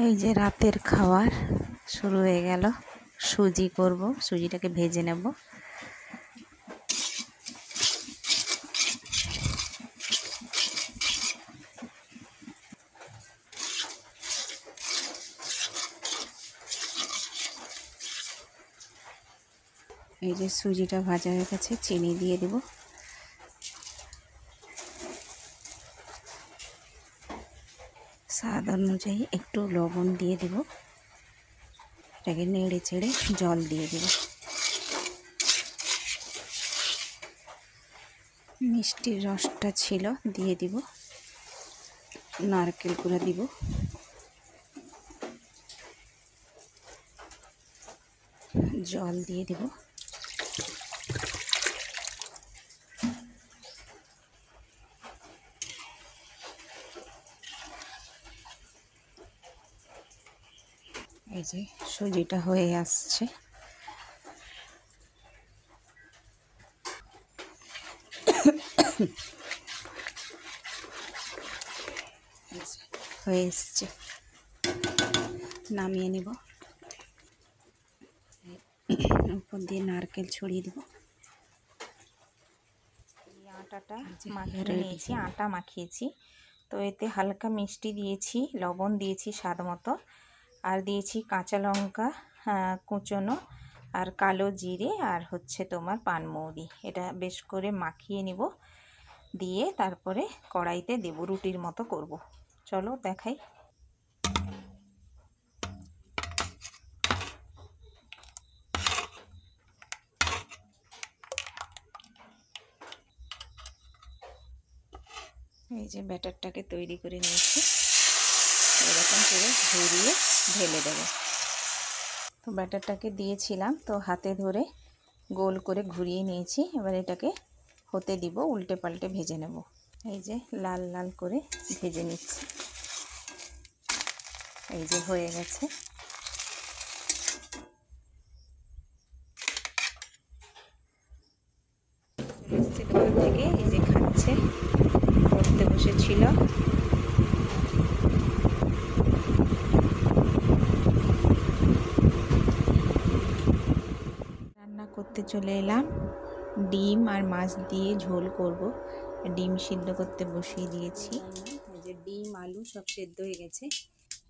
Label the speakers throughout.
Speaker 1: এই যে রাতের খাবার শুরু হয়ে গেল। সুজি করব, সুজিটাকে ভেজে নেব। এই যে সুজিটা ভাজা হয়ে গেছে, চিনি দিয়ে দেব। স্বাদ অনুযায়ী একটু লবণ দিয়ে দেব। এটাকে নেড়ে চেড়ে জল দিয়ে দেব। মিষ্টির রসটা ছিল দিয়ে দিব। নারকেল কুড়া দিব। জল দিয়ে দেব। এই যে সুজিটা হয়ে আসছে। হয়ে এসছে, নামিয়ে নেব। উপর দিয়ে নারকেল ছড়িয়ে দেব।
Speaker 2: আটাটা মাখিয়ে নিয়েছি, আটা মাখিয়েছি। তো এতে হালকা মিষ্টি দিয়েছি, লবণ দিয়েছি স্বাদ মতো, আর দিয়েছি কাঁচা লঙ্কা কুচোনো, আর কালো জিরে, আর হচ্ছে তোমার পানমৌরি। এটা বেশ করে মাখিয়ে নিব, দিয়ে তারপরে কড়াইতে দেব, রুটির মতো করব। চলো দেখাই।
Speaker 1: এই যে ব্যাটারটাকে তৈরি করে নিয়েছি, এরকম করে ঘুরিয়ে ঢেলে দেব। তো ব্যাটারটাকে দিয়েছিলাম, তো হাতে ধরে গোল করে ঘুরিয়ে নিয়েছি। এবার এটাকে হতে দিব, উল্টে পাল্টে ভেজে নেব। এই যে লাল লাল করে ভেজে নিচ্ছি। এই যে হয়ে গেছে। দোকান থেকে এই যে খাচ্ছে, পড়তে বসেছিল। রান্না করতে চলে এলাম। ডিম আর মাছ দিয়ে ঝোল করব। ডিম সিদ্ধ করতে বসিয়ে দিয়েছি। এই যে ডিম আলু সব সেদ্ধ হয়ে গেছে।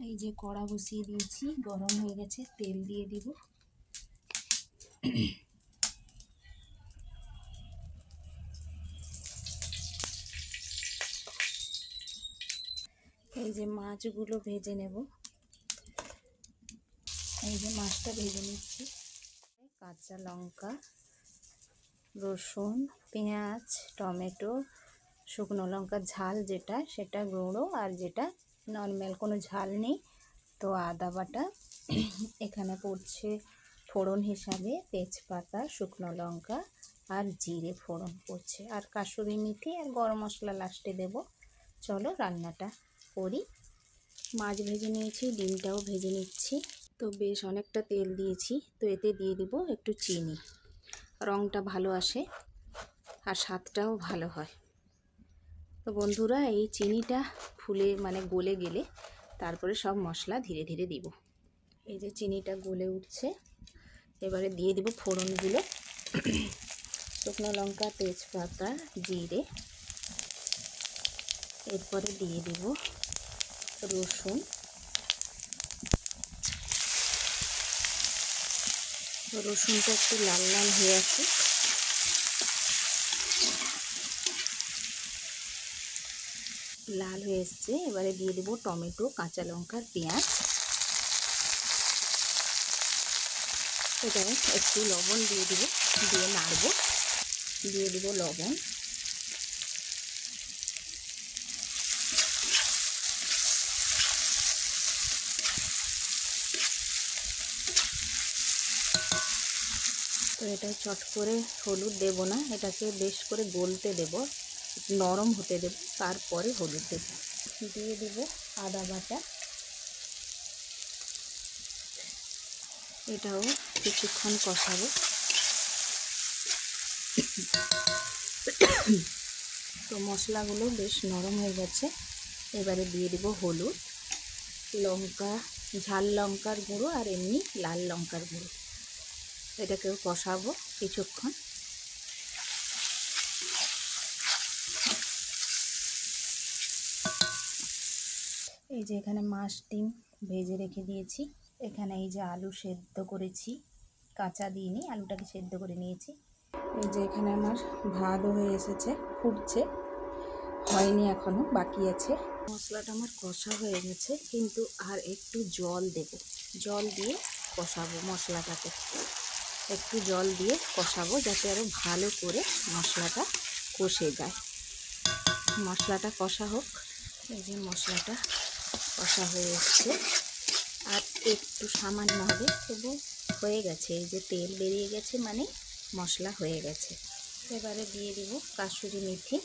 Speaker 1: এই যে কড়া বসিয়ে দিয়েছি, গরম হয়ে গেছে, তেল দিয়ে দিব। এই যে মাছগুলো ভেজে নেব। এই যে মাছটা ভেজে নিচ্ছি। কাঁচা লঙ্কা, রসুন, পেঁয়াজ, টমেটো, শুকনো লঙ্কার ঝাল যেটা সেটা গুঁড়ো, আর যেটা নর্মাল কোনো ঝাল নেই তো আদা বাটা। এখানে পড়ছে ফোড়ন হিসাবে তেজপাতা, শুকনো লঙ্কা আর জিরে ফোড়ন পড়ছে, আর কাসুরি মেথি আর গরম মশলা লাস্টে দেব। চলো রান্নাটা করি। মাছ ভেজে নিয়েছি, ডিমটাও ভেজে নিচ্ছি। তো বেশ অনেকটা তেল দিয়েছি, তো এতে দিয়ে দিব একটু চিনি। রঙটা ভালো আসে আর স্বাদটাও ভালো হয়। তো বন্ধুরা, এই চিনিটা ফুলে মানে গলে গেলে তারপরে সব মশলা ধীরে ধীরে দিব। এই যে চিনিটা গলে উঠছে, এবারে দিয়ে দিব ফোড়নগুলো। শুকনো লঙ্কা, তেজপাতা, জিরে। এরপরে দিয়ে দিব রসুন। রসুনটা একটু লাল লাল হয়ে আসে। লাল হয়ে এসছে, এবারে দিয়ে দেবো টমেটো, কাঁচা লঙ্কা, পেঁয়াজ। এটাও একটু লবণ দিয়ে দেবো, দিয়ে নাড়ব। দিয়ে দেবো লবণ। তো এটা চট করে হলুদ দেব না, এটাকে বেশ করে গলতে দেব, নরম হতে দেব, তারপরে হলুদ দেব। দিয়ে দেব আদা বাটা। এটাও কিছুক্ষণ কষাবো। তো মশলাগুলো বেশ নরম হয়ে গেছে, এবারে দিয়ে দেব হলুদ, লঙ্কা, ঝাল লঙ্কার গুঁড়ো আর এমনি লাল লঙ্কার গুঁড়ো। এটাকেও কষাবো কিছুক্ষণ। এই যে এখানে মাছ ডিম ভেজে রেখে দিয়েছি। এখানে এই যে আলু সেদ্ধ করেছি, কাঁচা দিইনি, আলুটাকে সেদ্ধ করে নিয়েছি। এই যে এখানে আমার ভাতও হয়ে এসেছে, ফুটছে, হয়নি এখনো, বাকি আছে। মশলাটা আমার কষা হয়ে গেছে, কিন্তু আর একটু জল দেব, জল দিয়ে কষাবো মশলাটাকে। একটু জল দিয়ে কষাবো যাতে আরও ভালো করে মশলাটা কষে যায়। মশলাটা কষা হোক। এই যে মশলাটা কষা হয়ে এসছে, আর একটু সামান্য হবে, তবু হয়ে গেছে। এই যে তেল বেরিয়ে গেছে মানে মশলা হয়ে গেছে। এবারে দিয়ে দিব কাসুরি মেথি।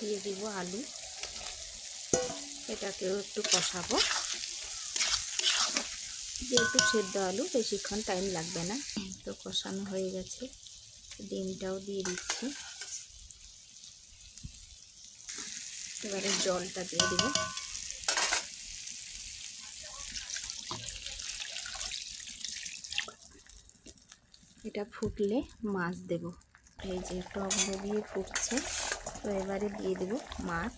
Speaker 1: দিয়ে দিব আলু, এটাকেও একটু কষাবো। যেহেতু সেদ্ধ আলু বেশিক্ষণ টাইম লাগবে না, তো কষানো হয়ে গেছে। ডিমটাও দিয়ে দিচ্ছি। এবারে জলটা দিয়ে দিব। এটা ফুটলে মাছ দেব। এই যে টক দিয়ে ফুটছে, তো এবারে দিয়ে দেব মাছ।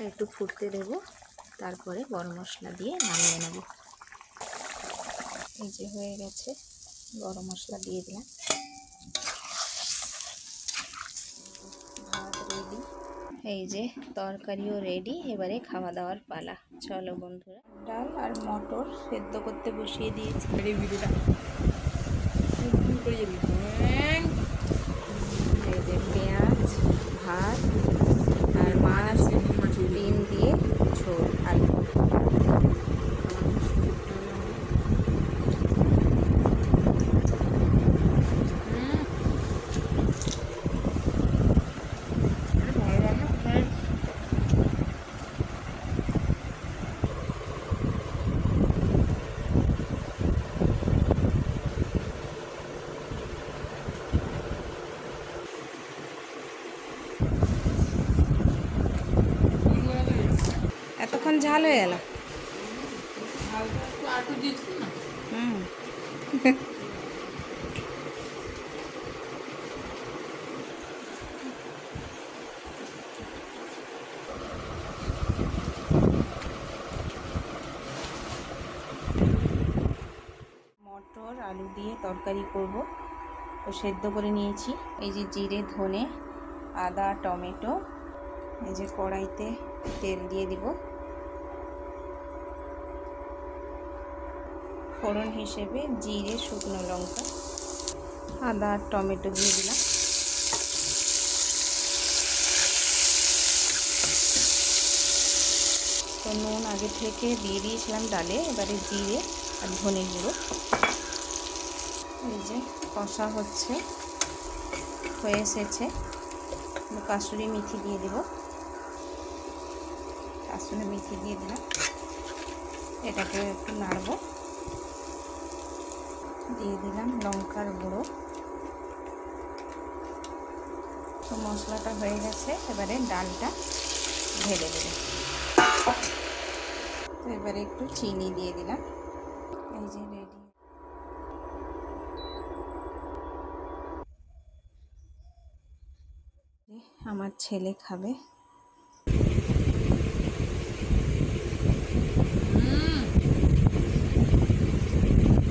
Speaker 1: একটু ফুটতে দেব, তারপরে গরম মশলা দিয়ে নামিয়ে নেব। এই যে হয়ে গেছে, গরম মশলা দিয়ে দিলাম। ভাত রেডি। এই যে তরকারিও রেডি। এবারে খাওয়া দাওয়ার পালা। চলো বন্ধুরা। ডাল আর মটর সেদ্ধ করতে বসিয়ে দিয়েছি। এই যে পেঁয়াজ, ভাত আর মাছ, ডিম দিয়ে ঝোল, আলু। এতক্ষণ ঝাল হয়ে গেল। হুম মটর আলু দিয়ে তরকারি করব, তো সেদ্ধ করে নিয়েছি। এই যে জিরে, ধনে, আদা, টমেটো। এই যে কড়াইতে তেল দিয়ে দিব। ফোড়ন হিসেবে জিরে, শুকনো লঙ্কা, আদা আর টমেটো দিয়ে দিলাম। তো নুন আগে থেকে দিয়ে দিয়েছিলাম ডালে। এবারে জিরে আর ধনে গুঁড়ো। এই যে কষা হচ্ছে, হয়ে এসেছে। কাসুরি মেথি দিয়ে দেব। কাসুরি মেথি দিয়ে দিলাম। এটাকে একটু নাড়ব। দিয়ে দিলাম লঙ্কার গুঁড়ো। তো মশলাটা হয়ে গেছে, এবারে ডালটা ঢেলে দেব। তো এবারে একটু চিনি দিয়ে দিলাম। এই যে রেডি। আমার ছেলে খাবে।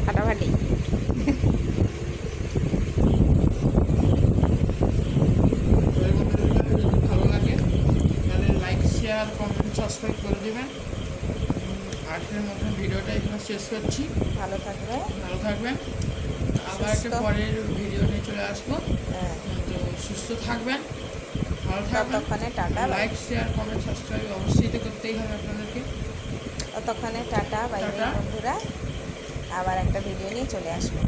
Speaker 1: ফাটাফাটি।
Speaker 3: ভালো লাগে তাহলে লাইক, শেয়ার, কমেন্ট, সাবস্ক্রাইব করে দেবেন। আজকের মতন ভিডিওটা এখানে শেষ করছি।
Speaker 2: ভালো থাকবে,
Speaker 3: ভালো থাকবেন। আবার একটা পরের ভিডিও নিয়ে চলে আসবো। তো সুস্থ থাকবেন, ভালো থাকবেন।
Speaker 2: ততক্ষণে tata.
Speaker 3: Like, share, comment, subscribe অবশ্যই তো করতেই হবে আপনাদেরকে।
Speaker 2: ততক্ষণে টাটা, বাই বাই বন্ধুরা। আবার একটা ভিডিও নিয়ে চলে আসবো।